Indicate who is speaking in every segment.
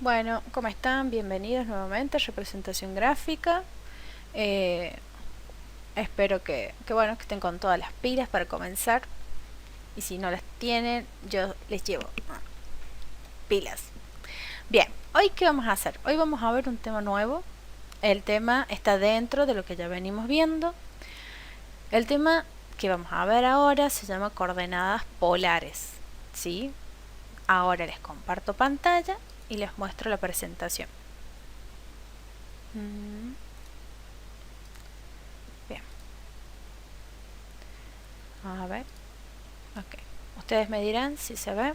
Speaker 1: Bueno, ¿cómo están? Bienvenidos nuevamente a Representación Gráfica. Eh, Espero bueno, que estén con todas las pilas para comenzar. Y si no las tienen, yo les llevo pilas. Bien, ¿hoy qué vamos a hacer? Hoy vamos a ver un tema nuevo. El tema está dentro de lo que ya venimos viendo. El tema que vamos a ver ahora se llama coordenadas polares. ¿Sí? Ahora les comparto pantalla y les muestro la presentación. Bien, a ver. Ok. Ustedes me dirán si se ve.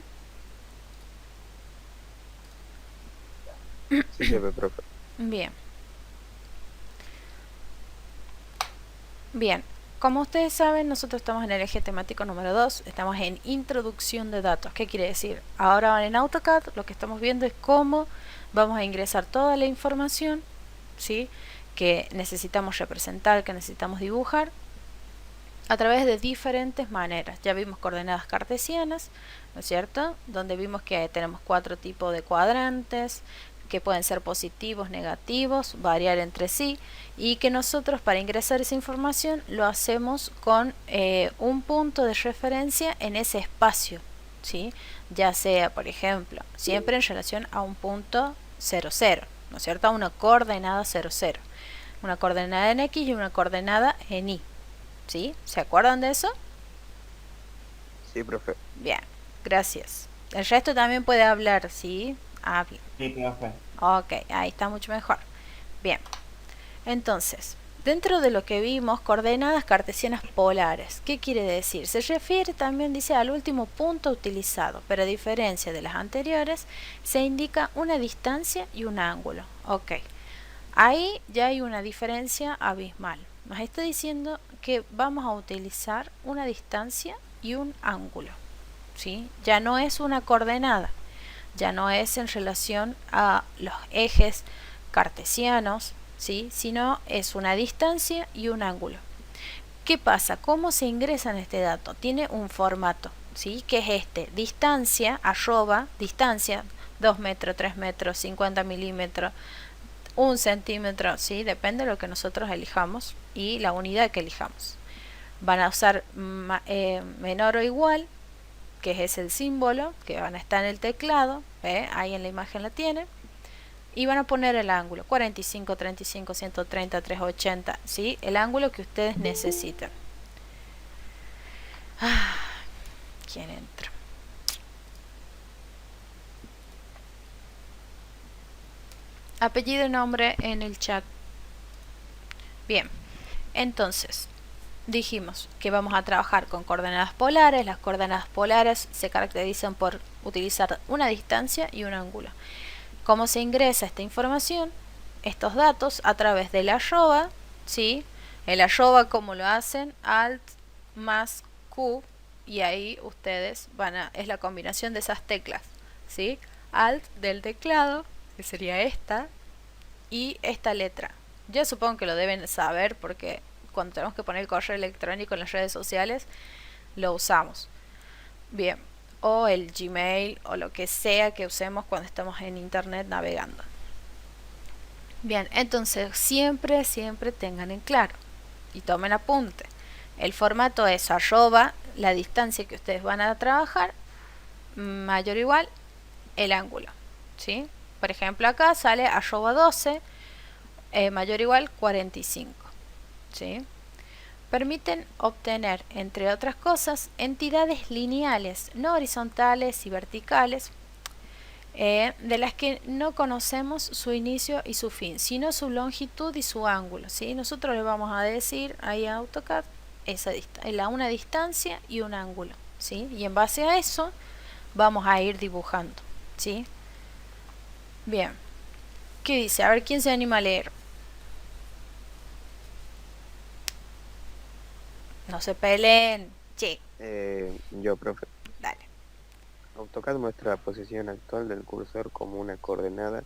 Speaker 2: Sí se ve, profe.
Speaker 1: Bien. Bien. Como ustedes saben, nosotros estamos en el eje temático número 2. Estamos en introducción de datos. ¿Qué quiere decir? Ahora en AutoCAD lo que estamos viendo es cómo vamos a ingresar toda la información, ¿sí?, que necesitamos representar, que necesitamos dibujar, a través de diferentes maneras. Ya vimos coordenadas cartesianas, ¿no es cierto?, donde vimos que tenemos 4 tipos de cuadrantes, que pueden ser positivos, negativos, variar entre sí, y que nosotros para ingresar esa información lo hacemos con un punto de referencia en ese espacio, ¿sí?, ya sea, por ejemplo, siempre en relación a un punto 0, 0, ¿no es cierto?, a una coordenada 0, 0, una coordenada en X y una coordenada en Y. ¿Sí? ¿Se acuerdan de eso?
Speaker 2: Sí, profe.
Speaker 1: Bien, gracias. El resto también puede hablar, ¿sí? Habla.
Speaker 3: Sí, profe.
Speaker 1: Ok, ahí está mucho mejor. Bien, entonces, dentro de lo que vimos, coordenadas cartesianas polares. ¿Qué quiere decir? Se refiere también, dice, al último punto utilizado, pero a diferencia de las anteriores, se indica una distancia y un ángulo. Ok, ahí ya hay una diferencia abismal. Nos está diciendo que vamos a utilizar una distancia y un ángulo, ¿sí? Ya no es una coordenada, ya no es en relación a los ejes cartesianos, ¿sí?, sino es una distancia y un ángulo. ¿Qué pasa? ¿Cómo se ingresa en este dato? Tiene un formato, ¿sí?, que es este: distancia, arroba, distancia, 2 metros, 3 metros, 50 milímetros, 1 centímetro, ¿sí? Depende de lo que nosotros elijamos y la unidad que elijamos. Van a usar menor o igual, que es el símbolo que van a estar en el teclado, ahí en la imagen la tienen, y van a poner el ángulo 45, 35, 130, 380, ¿sí?, el ángulo que ustedes necesiten. ¿Quién entra? Apellido y nombre en el chat. Bien, entonces dijimos que vamos a trabajar con coordenadas polares. Las coordenadas polares se caracterizan por utilizar una distancia y un ángulo. ¿Cómo se ingresa esta información, estos datos? A través del arroba, ¿sí? El arroba, ¿cómo lo hacen? Alt más Q, y ahí ustedes es la combinación de esas teclas, ¿sí? Alt del teclado, que sería esta, y esta letra. Yo supongo que lo deben saber porque cuando tenemos que poner el correo electrónico en las redes sociales, lo usamos. Bien, o el Gmail o lo que sea que usemos cuando estamos en internet navegando. Bien, entonces siempre tengan en claro y tomen apunte. El formato es arroba, la distancia que ustedes van a trabajar, mayor o igual el ángulo, ¿sí? Por ejemplo, acá sale arroba 12, mayor o igual 45, ¿sí? Permiten obtener, entre otras cosas, entidades lineales, no horizontales y verticales, de las que no conocemos su inicio y su fin, sino su longitud y su ángulo, ¿sí? Nosotros le vamos a decir ahí a AutoCAD una distancia y un ángulo, ¿sí? Y en base a eso vamos a ir dibujando, ¿sí? Bien, ¿qué dice? A ver, ¿quién se anima a leer? No se peleen, che,
Speaker 2: Yo, profe.
Speaker 1: dale.
Speaker 2: AutoCAD muestra la posición actual del cursor como una coordenada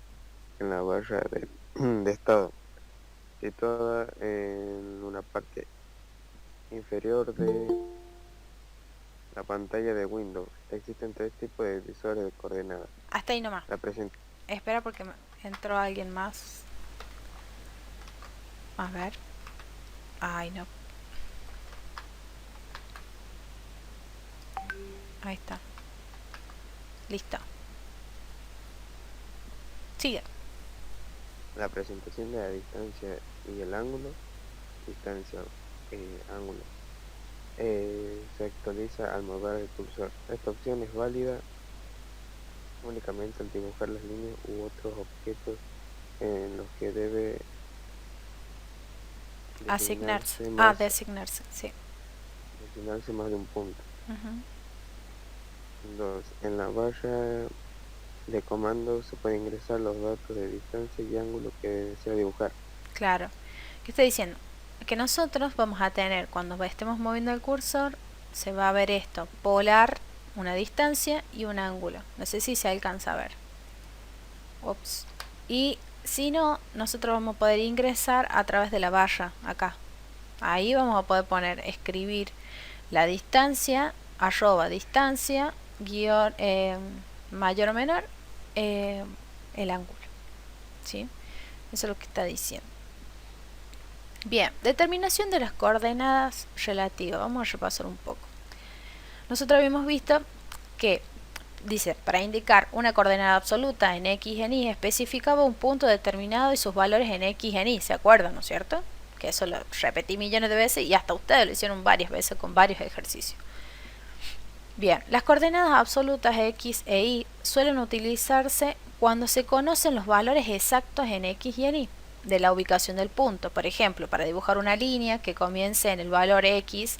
Speaker 2: en la barra de estado, situada en una parte inferior de la pantalla de Windows. Existen tres tipos de visores de coordenadas.
Speaker 1: Hasta ahí nomás.
Speaker 2: La present
Speaker 1: Espera porque entró alguien más. A ver. Ay, no. Ahí está. Listo. Sigue.
Speaker 2: La presentación de la distancia y el ángulo, distancia, ángulo, se actualiza al mover el cursor. Esta opción es válida únicamente al dibujar las líneas u otros objetos en los que debe
Speaker 1: Asignarse. Designarse, sí.
Speaker 2: designarse más de un punto.
Speaker 1: Ujú.
Speaker 2: 2. En la barra de comandos se pueden ingresar los datos de distancia y ángulo que desea dibujar.
Speaker 1: Claro. ¿Qué estoy diciendo? Que nosotros vamos a tener, cuando estemos moviendo el cursor, se va a ver esto, polar, una distancia y un ángulo. No sé si se alcanza a ver. Ups. Y si no, nosotros vamos a poder ingresar a través de la barra, acá. Ahí vamos a poder poner, escribir la distancia, arroba distancia, guión, mayor o menor, el ángulo. ¿Sí? Eso es lo que está diciendo. Bien, determinación de las coordenadas relativas. Vamos a repasar un poco. Nosotros habíamos visto que dice, para indicar una coordenada absoluta en X y en Y, especificaba un punto determinado y sus valores en X y en Y. ¿Se acuerdan, no es cierto? Que eso lo repetí millones de veces y hasta ustedes lo hicieron varias veces con varios ejercicios. Bien, las coordenadas absolutas X e Y suelen utilizarse cuando se conocen los valores exactos en X y en Y de la ubicación del punto. Por ejemplo, para dibujar una línea que comience en el valor X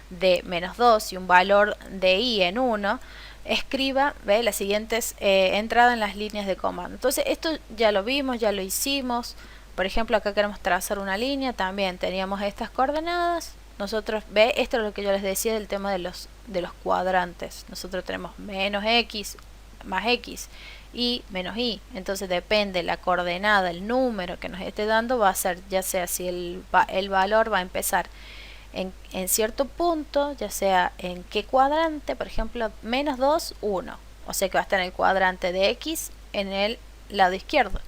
Speaker 1: de menos 2 y un valor de Y en 1, escriba las siguientes entradas en las líneas de comando. Entonces esto ya lo vimos, ya lo hicimos. Por ejemplo, acá queremos trazar una línea, también teníamos estas coordenadas. Nosotros, esto es lo que yo les decía del tema de los cuadrantes. Nosotros tenemos menos X, más X y menos Y. Entonces depende la coordenada, el número que nos esté dando, va a ser ya sea si el valor va a empezar en cierto punto, ya sea en qué cuadrante, por ejemplo, menos 2, 1. O sea que va a estar en el cuadrante de X en el lado izquierdo.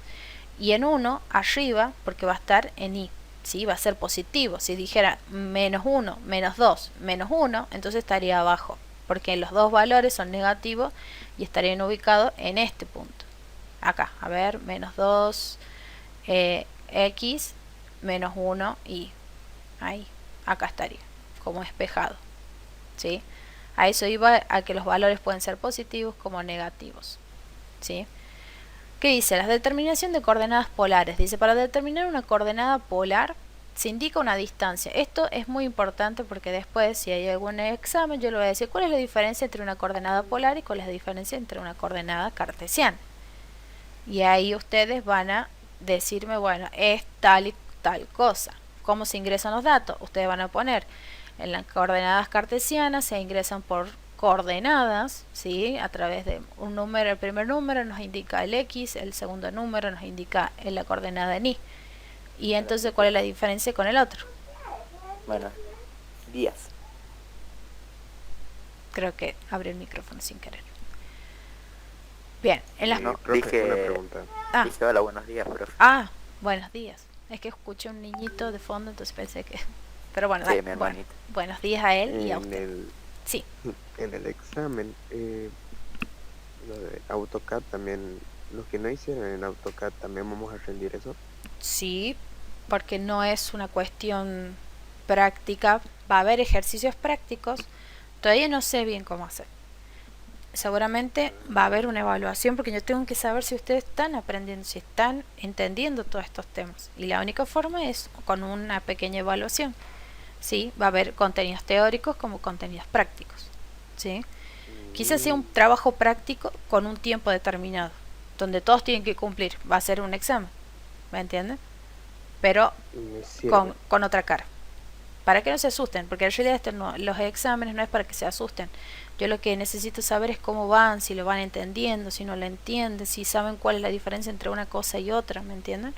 Speaker 1: Y en 1 arriba, porque va a estar en Y. ¿Sí? Va a ser positivo. Si dijera menos 1, menos 2, menos 1, entonces estaría abajo. Porque los dos valores son negativos y estarían ubicados en este punto. Acá, a ver, menos 2, X, menos 1, Y. Ahí, acá estaría, como espejado. ¿Sí? A eso iba, a que los valores pueden ser positivos como negativos. ¿Sí? ¿Qué dice? La determinación de coordenadas polares. Dice, para determinar una coordenada polar se indica una distancia. Esto es muy importante porque después, si hay algún examen, yo le voy a decir cuál es la diferencia entre una coordenada polar y cuál es la diferencia entre una coordenada cartesiana. Y ahí ustedes van a decirme, bueno, es tal y tal cosa. ¿Cómo se ingresan los datos? Ustedes van a poner en las coordenadas cartesianas, se ingresan por coordenadas, ¿sí? A través de un número, el primer número nos indica el X, el segundo número nos indica la coordenada en Y. Y entonces, ¿cuál es la diferencia con el otro?
Speaker 3: Bueno, días.
Speaker 1: Creo que abrí el micrófono sin querer. Bien, en las...
Speaker 3: No,
Speaker 2: Profe, una pregunta.
Speaker 3: Dije hola, buenos días, profe.
Speaker 1: Buenos días. Es que escuché un niñito de fondo, entonces pensé que... Pero bueno,
Speaker 3: sí, mi hermanito.
Speaker 1: Buenos días a él y a usted. Sí.
Speaker 2: En el examen, lo de AutoCAD también, los que no hicieron en AutoCAD, ¿también vamos a rendir eso?
Speaker 1: Sí, porque no es una cuestión práctica. Va a haber ejercicios prácticos. Todavía no sé bien cómo hacer. Seguramente va a haber una evaluación porque yo tengo que saber si ustedes están aprendiendo, si están entendiendo todos estos temas. Y la única forma es con una pequeña evaluación. ¿Sí? Va a haber contenidos teóricos como contenidos prácticos. ¿Sí? Quizás sea un trabajo práctico con un tiempo determinado, donde todos tienen que cumplir. Va a ser un examen. ¿Me entienden? Pero con otra cara. Para que no se asusten, porque en realidad los exámenes no es para que se asusten. Yo lo que necesito saber es cómo van, si lo van entendiendo, si no lo entienden, si saben cuál es la diferencia entre una cosa y otra, ¿me entienden?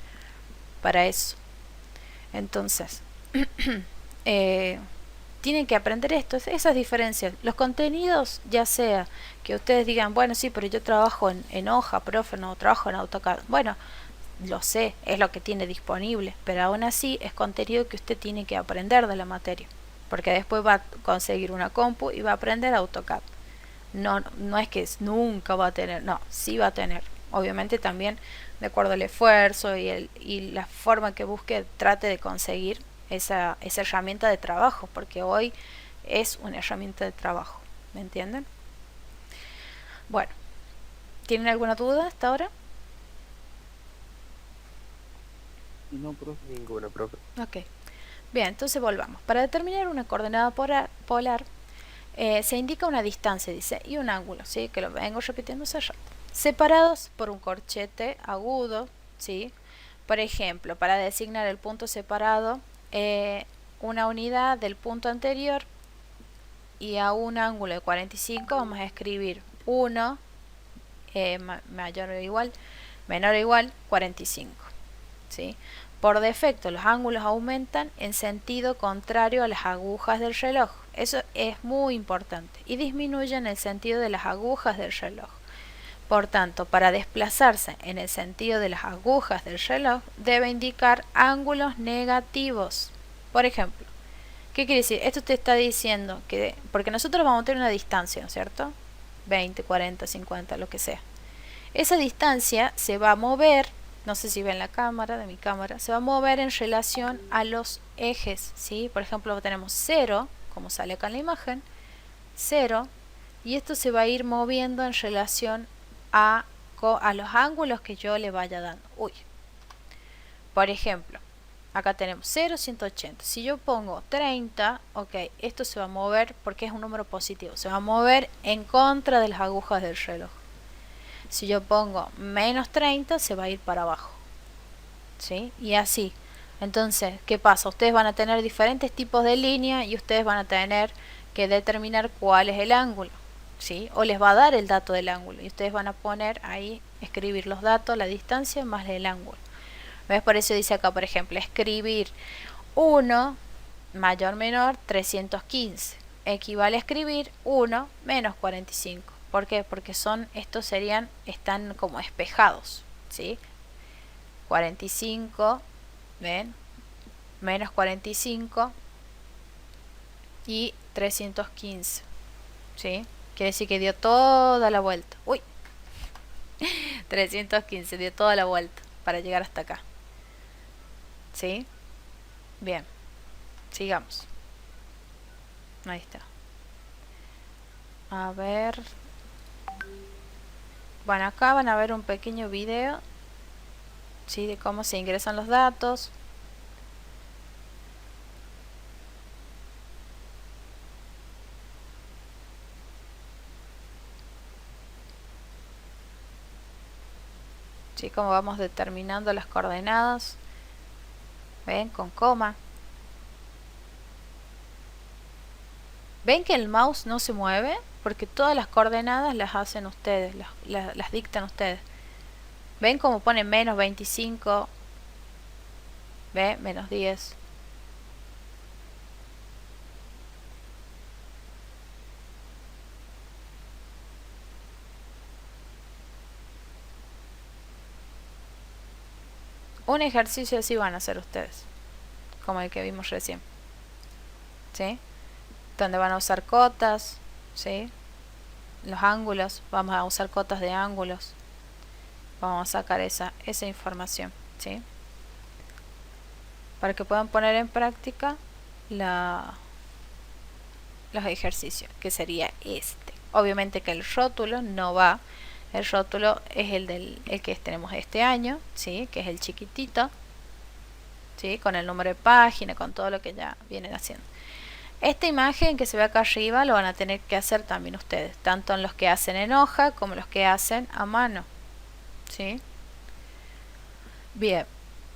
Speaker 1: Para eso. Entonces, tienen que aprender esto, esas diferencias. Los contenidos, ya sea que ustedes digan, bueno, sí, pero yo trabajo en hoja, profe, no trabajo en AutoCAD. Bueno, lo sé, es lo que tiene disponible, pero aún así es contenido que usted tiene que aprender de la materia, porque después va a conseguir una compu y va a aprender AutoCAD. No es que nunca va a tener, no, sí va a tener. Obviamente también de acuerdo al esfuerzo y la forma que busque, trate de conseguir esa herramienta de trabajo, porque hoy es una herramienta de trabajo, ¿me entienden? Bueno, ¿tienen alguna duda hasta ahora?
Speaker 2: No, profe. Ninguna, profe.
Speaker 1: Ok, bien, entonces volvamos. Para determinar una coordenada polar, se indica una distancia, dice, y un ángulo, ¿sí? Que lo vengo repitiendo hace rato. Separados por un corchete agudo, ¿sí? Por ejemplo, para designar el punto separado, una unidad del punto anterior y a un ángulo de 45 vamos a escribir 1 mayor o igual, menor o igual 45, ¿sí? Por defecto los ángulos aumentan en sentido contrario a las agujas del reloj, eso es muy importante, y disminuyen en el sentido de las agujas del reloj. Por tanto, para desplazarse en el sentido de las agujas del reloj, debe indicar ángulos negativos. Por ejemplo, ¿qué quiere decir? Esto te está diciendo que, porque nosotros vamos a tener una distancia, ¿no es cierto? 20, 40, 50, lo que sea. Esa distancia se va a mover, no sé si ven la cámara, de mi cámara, se va a mover en relación a los ejes, ¿sí? Por ejemplo, tenemos 0, como sale acá en la imagen, 0, y esto se va a ir moviendo en relación a los ángulos que yo le vaya dando. Uy. Por ejemplo, acá tenemos 0, 180. Si yo pongo 30, ok, esto se va a mover porque es un número positivo. Se va a mover en contra de las agujas del reloj. Si yo pongo menos 30, se va a ir para abajo, ¿sí? Y así. Entonces, ¿qué pasa? Ustedes van a tener diferentes tipos de línea y ustedes van a tener que determinar cuál es el ángulo, ¿sí? O les va a dar el dato del ángulo y ustedes van a poner ahí, escribir los datos, la distancia más el ángulo. ¿Ves? Por eso dice acá, por ejemplo, escribir 1 mayor menor 315 equivale a escribir 1 menos 45. ¿Por qué? Porque estos están como espejados, ¿sí? 45, ¿ven? Menos 45 y 315, ¿sí? Quiere decir que dio toda la vuelta. Uy, 315 dio toda la vuelta para llegar hasta acá, ¿sí? Bien, sigamos. Ahí está. A ver. Bueno, acá van a ver un pequeño video, ¿sí? De cómo se ingresan los datos. ¿Sí? Cómo vamos determinando las coordenadas. ¿Ven? Con coma. ¿Ven que el mouse no se mueve? Porque todas las coordenadas las hacen ustedes, las dictan ustedes. ¿Ven cómo pone menos 25? ¿Ven? Menos 10. Un ejercicio así van a hacer ustedes, como el que vimos recién, ¿sí? Donde van a usar cotas, ¿sí? Los ángulos, vamos a usar cotas de ángulos. Vamos a sacar esa información, ¿sí? Para que puedan poner en práctica los ejercicios, que sería este. Obviamente que el rótulo no va. El rótulo es el que tenemos este año, ¿sí? Que es el chiquitito, ¿sí? Con el número de página, con todo lo que ya vienen haciendo. Esta imagen que se ve acá arriba lo van a tener que hacer también ustedes, tanto en los que hacen en hoja como los que hacen a mano, ¿sí? Bien,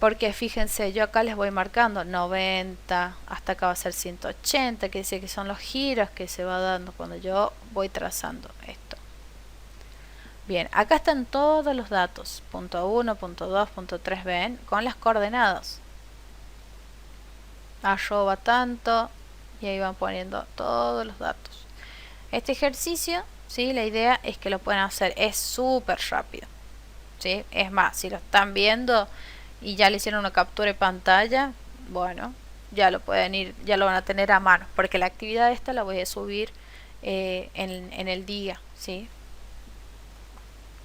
Speaker 1: porque fíjense, yo acá les voy marcando 90, hasta acá va a ser 180, que dice que son los giros que se va dando cuando yo voy trazando esto. Bien, acá están todos los datos, punto 1, punto 2, punto 3, ven, con las coordenadas. Arroba tanto, y ahí van poniendo todos los datos. Este ejercicio, ¿sí? La idea es que lo puedan hacer, es súper rápido, ¿sí? Es más, si lo están viendo y ya le hicieron una captura de pantalla, bueno, ya lo pueden ir, ya lo van a tener a mano, porque la actividad esta la voy a subir en el día, ¿sí?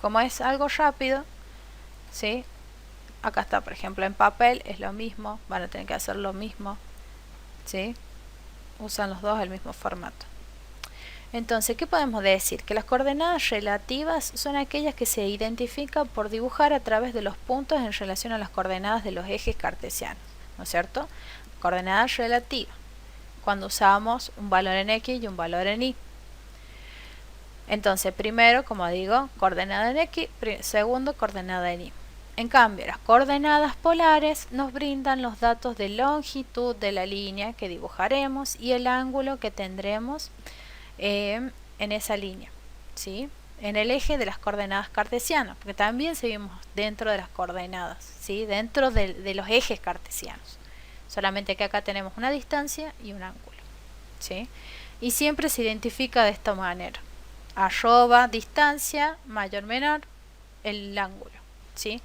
Speaker 1: Como es algo rápido, ¿sí? Acá está, por ejemplo, en papel es lo mismo, van a tener que hacer lo mismo, ¿sí? Usan los dos el mismo formato. Entonces, ¿qué podemos decir? Que las coordenadas relativas son aquellas que se identifican por dibujar a través de los puntos en relación a las coordenadas de los ejes cartesianos, ¿no es cierto? Coordenadas relativas, cuando usamos un valor en X y un valor en Y. Entonces, primero, como digo, coordenada en X, segundo, coordenada en Y. En cambio, las coordenadas polares nos brindan los datos de longitud de la línea que dibujaremos y el ángulo que tendremos en esa línea, ¿sí? En el eje de las coordenadas cartesianas, porque también seguimos dentro de las coordenadas, ¿sí? Dentro de los ejes cartesianos. Solamente que acá tenemos una distancia y un ángulo, ¿sí? Y siempre se identifica de esta manera. Arroba distancia mayor menor el ángulo, ¿sí?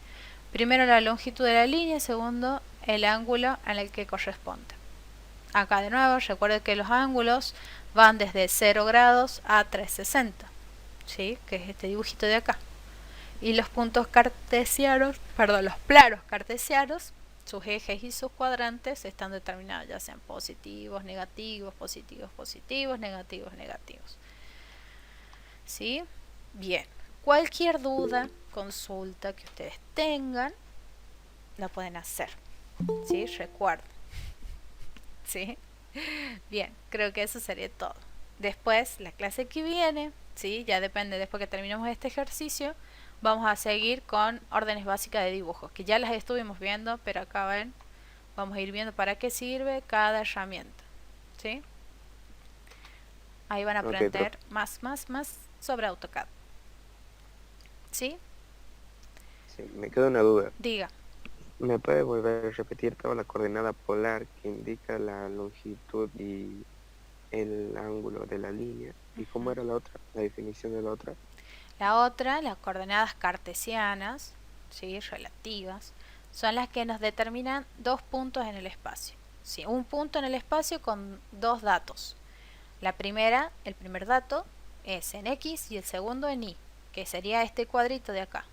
Speaker 1: Primero la longitud de la línea, segundo el ángulo en el que corresponde. Acá de nuevo recuerden que los ángulos van desde 0 grados a 360, ¿sí? Que es este dibujito de acá. Y los puntos cartesianos, perdón, los planos cartesianos, sus ejes y sus cuadrantes están determinados, ya sean positivos, negativos, positivos, positivos, negativos, negativos. ¿Sí? Bien. Cualquier duda, consulta que ustedes tengan, la pueden hacer. ¿Sí? Recuerden. ¿Sí? Bien, creo que eso sería todo. Después, la clase que viene, ¿sí? Ya depende, después que terminemos este ejercicio, vamos a seguir con órdenes básicas de dibujos, que ya las estuvimos viendo, pero acá ven, vamos a ir viendo para qué sirve cada herramienta, ¿sí? Ahí van a aprender más sobre AutoCAD. ¿Sí?
Speaker 2: Sí, me queda una duda.
Speaker 1: Diga.
Speaker 2: ¿Me puede volver a repetir toda la coordenada polar que indica la longitud y el ángulo de la línea? ¿Y cómo era la otra? La definición de la otra.
Speaker 1: La otra, las coordenadas cartesianas, ¿sí? Relativas, son las que nos determinan dos puntos en el espacio. ¿Sí? Un punto en el espacio con dos datos. La primera, el primer dato es en X y el segundo en Y, que sería este cuadrito de acá.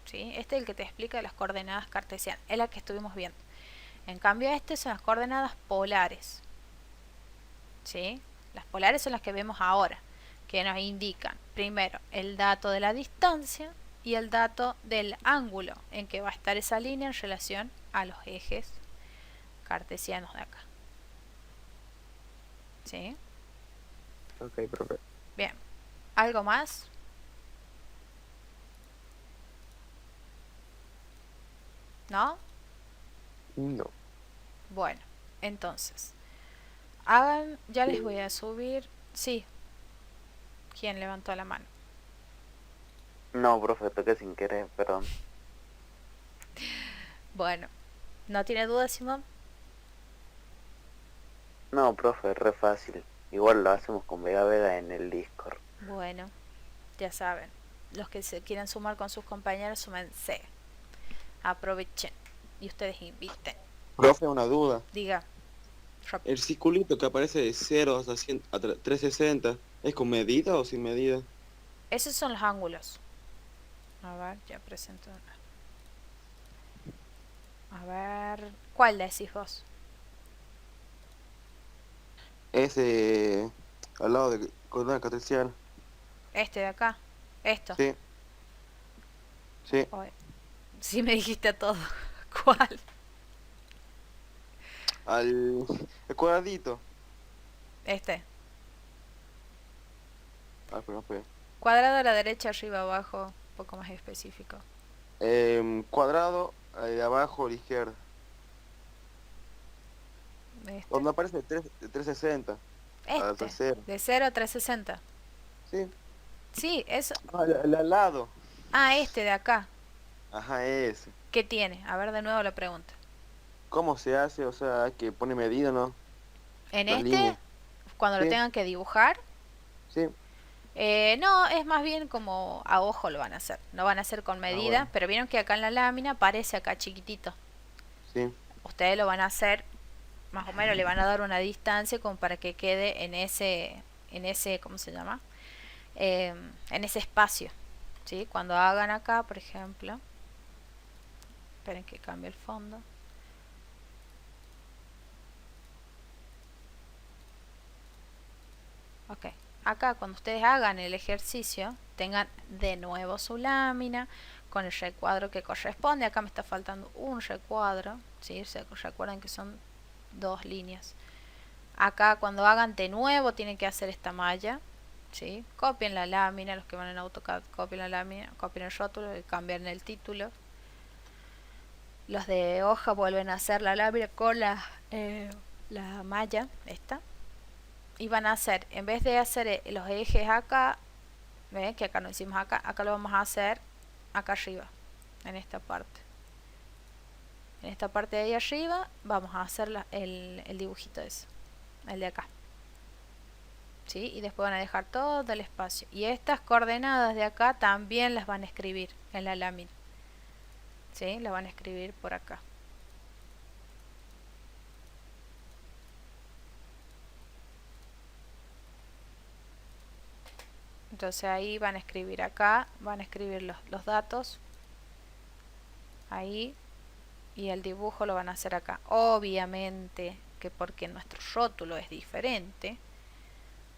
Speaker 1: ¿Sí? Este es el que te explica las coordenadas cartesianas, es la que estuvimos viendo. En cambio, estas son las coordenadas polares. ¿Sí? Las polares son las que vemos ahora, que nos indican primero el dato de la distancia y el dato del ángulo en que va a estar esa línea en relación a los ejes cartesianos de acá. ¿Sí?
Speaker 2: Ok, profe.
Speaker 1: Bien. ¿Algo más? ¿No?
Speaker 2: No.
Speaker 1: Bueno, entonces, hagan, ya les voy a subir, sí. ¿Quién levantó la mano?
Speaker 3: No, profe, toqué sin querer, perdón.
Speaker 1: Bueno, ¿no tiene duda, Simón?
Speaker 3: No, profe, re fácil. Igual lo hacemos con Vega Vega en el Discord.
Speaker 1: Bueno, ya saben, los que se quieran sumar con sus compañeros, súmense. Aprovechen y ustedes inviten.
Speaker 4: Profe, una duda.
Speaker 1: Diga.
Speaker 4: El circulito que aparece de 0 hasta 100, a 360, ¿es con medida o sin medida?
Speaker 1: Esos son los ángulos. A ver, ya presento. A ver, ¿cuál decís vos?
Speaker 4: Ese al lado de coordenada cartesiana.
Speaker 1: Este de acá. Esto.
Speaker 4: Sí. Sí.
Speaker 1: Oye, sí me dijiste a todo. ¿Cuál?
Speaker 4: El cuadradito.
Speaker 1: Este.
Speaker 4: Ah, pero no fue.
Speaker 1: Cuadrado a la derecha, arriba, abajo. Un poco más específico.
Speaker 4: Cuadrado, abajo a la izquierda.
Speaker 1: Este.
Speaker 4: Donde aparece 360.
Speaker 1: Este. De 0 a 360.
Speaker 4: Sí.
Speaker 1: Sí, eso.
Speaker 4: Ah, el al lado.
Speaker 1: Ah, este de acá.
Speaker 4: Ajá, ese.
Speaker 1: ¿Qué tiene? A ver de nuevo la pregunta.
Speaker 4: ¿Cómo se hace? O sea, hay que poner medida, ¿no?
Speaker 1: En
Speaker 2: las
Speaker 1: este,
Speaker 2: líneas.
Speaker 1: cuando lo
Speaker 2: Sí.
Speaker 1: tengan que dibujar,
Speaker 2: Sí.
Speaker 1: no, es más bien como a ojo lo van a hacer. No van a hacer con medida,
Speaker 2: Bueno.
Speaker 1: pero vieron que acá en la lámina aparece acá chiquitito.
Speaker 2: Sí.
Speaker 1: Ustedes lo van a hacer, más o menos le van a dar una distancia como para que quede en ese, ¿cómo se llama? En ese espacio, ¿sí? Cuando hagan acá, por ejemplo, esperen que cambie el fondo. Ok, acá cuando ustedes hagan el ejercicio, tengan de nuevo su lámina con el recuadro que corresponde. Acá me está faltando un recuadro, ¿sí? Se recuerdan que son 2 líneas. Acá cuando hagan de nuevo tienen que hacer esta malla, ¿sí? Copien la lámina, los que van en AutoCAD copien la lámina, copien el rótulo y cambian el título. Los de hoja vuelven a hacer la lámina con la malla esta. Y van a hacer, en vez de hacer los ejes acá, ¿ven? Que acá no hicimos acá, acá lo vamos a hacer acá arriba, en esta parte. En esta parte de ahí arriba vamos a hacer el dibujito ese, el de acá. ¿Sí? Y después van a dejar todo el espacio. Y estas coordenadas de acá también las van a escribir en la lámina. ¿Sí? Las van a escribir por acá. Entonces ahí van a escribir acá, van a escribir los datos. Ahí. Y el dibujo lo van a hacer acá. Obviamente que porque nuestro rótulo es diferente,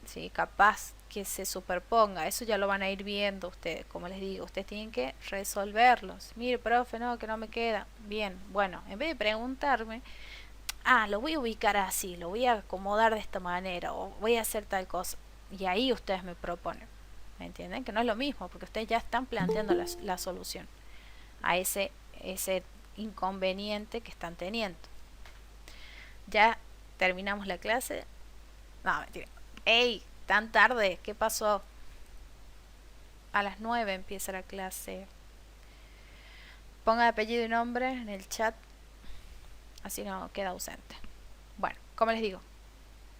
Speaker 1: ¿sí? Capaz que se superponga. Eso ya lo van a ir viendo ustedes. Como les digo, ustedes tienen que resolverlos. Mire, profe, no, que no me queda. Bien, bueno, en vez de preguntarme, lo voy a ubicar así, lo voy a acomodar de esta manera, o voy a hacer tal cosa. Y ahí ustedes me proponen. ¿Me entienden? Que no es lo mismo, porque ustedes ya están planteando la solución a ese inconveniente que están teniendo. Ya terminamos la clase. No, mentira. ¡Ey! Tan tarde, ¿qué pasó? A las 9 empieza la clase. Ponga apellido y nombre en el chat, así no queda ausente. Bueno, como les digo,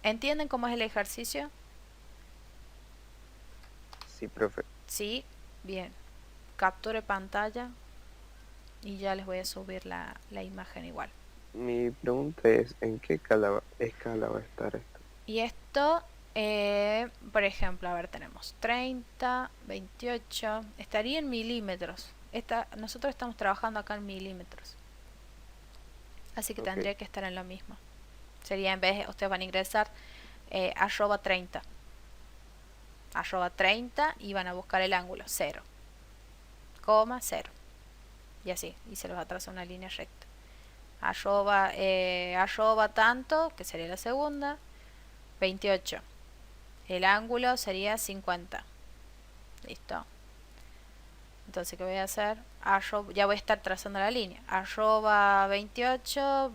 Speaker 1: ¿entienden cómo es el ejercicio?
Speaker 2: Sí, profe.
Speaker 1: Sí, bien. Capture pantalla y ya les voy a subir la imagen igual.
Speaker 2: Mi pregunta es, ¿en qué escala va a estar esto?
Speaker 1: Y esto, por ejemplo, a ver, tenemos 30, 28, estaría en milímetros. Nosotros estamos trabajando acá en milímetros. Así que
Speaker 2: Ok.
Speaker 1: tendría que estar en lo mismo. Sería, en vez, ustedes van a ingresar arroba 30. Arroba 30 y van a buscar el ángulo 0, 0. Y así, y se los va a trazar una línea recta. Arroba tanto, que sería la segunda, 28. El ángulo sería 50. Listo. Entonces, ¿qué voy a hacer? Ya voy a estar trazando la línea. Arroba 28,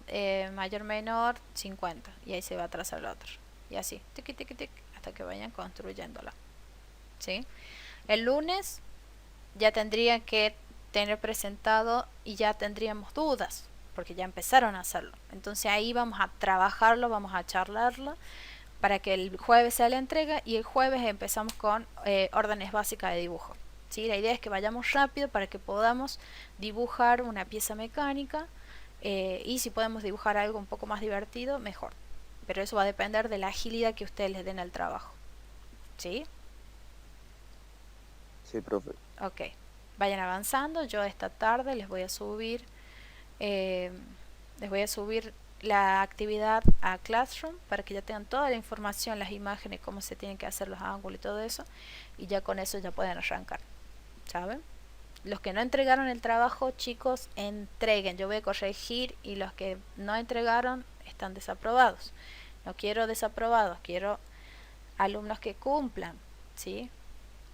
Speaker 1: mayor menor 50. Y ahí se va a trazar el otro. Y así, tiqui, tiqui, tiqui, hasta que vayan construyéndola. ¿Sí? El lunes ya tendrían que tener presentado y ya tendríamos dudas, porque ya empezaron a hacerlo. Entonces ahí vamos a trabajarlo, vamos a charlarlo, para que el jueves sea la entrega y el jueves empezamos con órdenes básicas de dibujo. ¿Sí? La idea es que vayamos rápido para que podamos dibujar una pieza mecánica y si podemos dibujar algo un poco más divertido, mejor. Pero eso va a depender de la agilidad que ustedes les den al trabajo. ¿Sí?
Speaker 2: Sí, profe.
Speaker 1: Ok. Vayan avanzando. Yo esta tarde les voy a subir la actividad a Classroom para que ya tengan toda la información, las imágenes, cómo se tienen que hacer los ángulos y todo eso, y ya con eso ya pueden arrancar, ¿saben? Los que no entregaron el trabajo, chicos, entreguen. Yo voy a corregir y los que no entregaron están desaprobados. No quiero desaprobados, quiero alumnos que cumplan, ¿sí?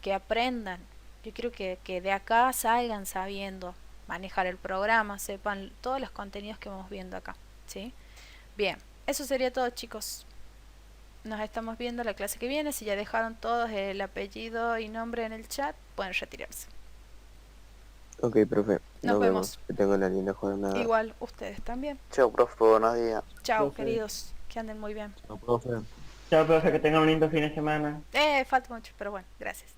Speaker 1: Que aprendan. Yo quiero que de acá salgan sabiendo manejar el programa, sepan todos los contenidos que vamos viendo acá, ¿sí? Bien, eso sería todo, chicos. Nos estamos viendo la clase que viene. Si ya dejaron todos el apellido y nombre en el chat, pueden retirarse.
Speaker 2: Ok, profe.
Speaker 1: Nos vemos.
Speaker 2: Que tengan una linda jornada.
Speaker 1: Igual ustedes también.
Speaker 3: Chao, profe, buenos días.
Speaker 1: Chao,
Speaker 4: Profe.
Speaker 1: queridos. Que anden muy bien.
Speaker 4: No puedo hacer.
Speaker 5: Chao, profe, que tengan un lindo fin de semana.
Speaker 1: Falta mucho, pero bueno, gracias.